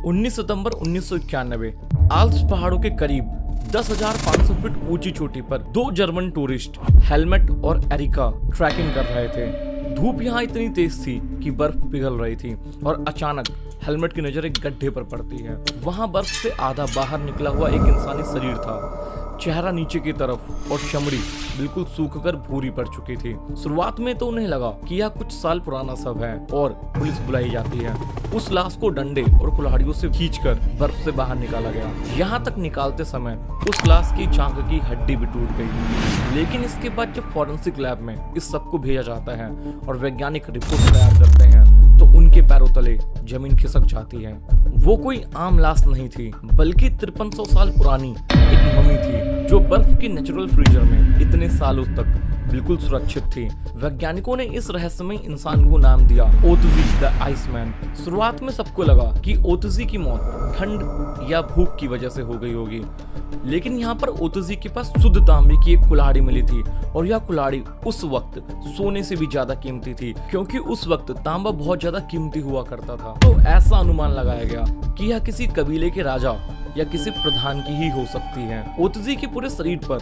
19 सितंबर 1991 Alps पहाड़ों के करीब 10,500 फीट ऊंची चोटी पर दो जर्मन टूरिस्ट हेलमेट और एरिका ट्रैकिंग कर रहे थे। धूप यहाँ इतनी तेज थी कि बर्फ पिघल रही थी और अचानक हेलमेट की नजर एक गड्ढे पर पड़ती है। वहाँ बर्फ से आधा बाहर निकला हुआ एक इंसानी शरीर था। चेहरा नीचे की तरफ और चमड़ी बिल्कुल सूखकर भूरी पड़ चुकी थी। शुरुआत में तो उन्हें लगा कि यह कुछ साल पुराना शव है और पुलिस बुलाई जाती है। उस लाश को डंडे और कुल्हाड़ियों से खींचकर बर्फ से बाहर निकाला गया। यहाँ तक निकालते समय उस लाश की जांघ की हड्डी भी टूट गई। लेकिन इसके बाद जब फॉरेंसिक लैब में इस सब को भेजा जाता है और वैज्ञानिक रिपोर्ट तैयार करते हैं तो उनके पैरों तले जमीन खिसक जाती है। वो कोई आम लाश नहीं थी, बल्कि 5300 साल पुरानी एक मम्मी थी जो बर्फ के नेचुरल फ्रीजर में इतने सालों तक बिल्कुल सुरक्षित थी। वैज्ञानिकों ने इस रहस्यमय इंसान को नाम दिया ओतजी द आइसमैन। शुरुआत में सबको लगा कि ओतजी की मौत ठंड या भूख की वजह से हो गई होगी, लेकिन यहाँ पर ओतजी के पास शुद्ध तांबे की एक कुल्हाड़ी मिली थी और यह कुल्हाड़ी उस वक्त सोने से भी ज्यादा कीमती थी, क्योंकि उस वक्त तांबा बहुत ज्यादा कीमती हुआ करता था। तो ऐसा अनुमान लगाया गया कि यह किसी कबीले के राजा या किसी प्रधान की ही हो सकती है। ओतजी के पूरे शरीर पर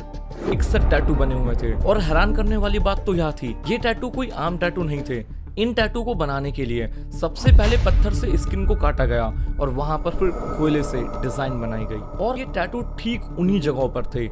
61 टैटू बने हुए थे और हैरान करने वाली बात तो यह थी, ये टैटू कोई आम टैटू नहीं थे। इन टैटू को बनाने के लिए सबसे पहले पत्थर से स्किन को काटा गया और वहां पर फिर कोयले से डिजाइन बनाई गई। और ये टैटू ठीक उन्हीं जगहों पर थे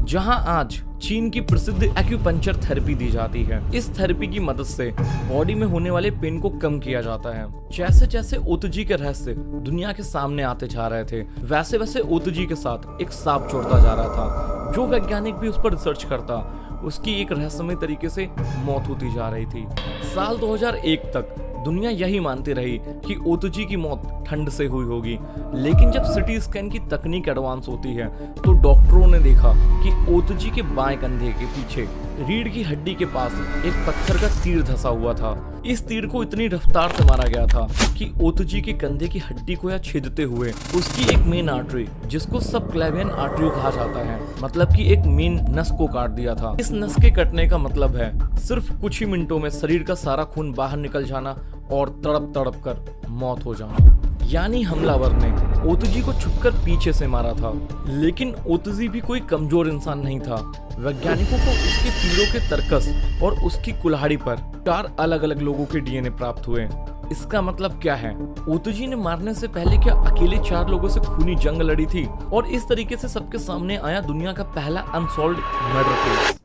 जहां आज चीन की प्रसिद्ध एक्यूपंक्चर थेरेपी दी जाती है। इस थेरेपी की मदद से बॉडी में होने वाले पेन को कम किया जाता है। जैसे जैसे ओतजी के रहस्य दुनिया के सामने आते जा रहे थे, वैसे वैसे ओतजी के साथ एक सांप जुड़ता जा रहा था। जो वैज्ञानिक भी उस पर रिसर्च करता, उसकी एक रहस्यमय तरीके से मौत होती जा रही थी। साल 2001 तक दुनिया यही मानती रही कि ओतजी की मौत ठंड से हुई होगी, लेकिन जब सिटी स्कैन की तकनीक एडवांस होती है तो डॉक्टरों ने देखा कि ओतजी के बाएं कंधे के पीछे रीढ़ की हड्डी के पास एक पत्थर का तीर धंसा हुआ था। इस तीर को इतनी रफ्तार से मारा गया था कि ओतजी के कंधे की हड्डी को छेदते हुए उसकी एक मेन आर्टरी, जिसको सबक्लेवियन आर्टरी कहा जाता है, मतलब कि एक मेन नस को काट दिया था। इस नस के कटने का मतलब है सिर्फ कुछ ही मिनटों में शरीर का सारा खून बाहर निकल जाना और तड़प तड़प कर मौत हो जाना। यानी हमलावर ने ओतजी को छुपकर पीछे से मारा था। लेकिन ओतजी भी कोई कमजोर इंसान नहीं था। वैज्ञानिकों को उसके तीरों के तरकस और उसकी कुल्हाड़ी पर 4 अलग अलग लोगों के डीएनए प्राप्त हुए। इसका मतलब क्या है? ओतजी ने मारने से पहले क्या अकेले 4 लोगों से खूनी जंग लड़ी थी? और इस तरीके से सबके सामने आया दुनिया का पहला अनसॉल्व्ड मर्डर केस।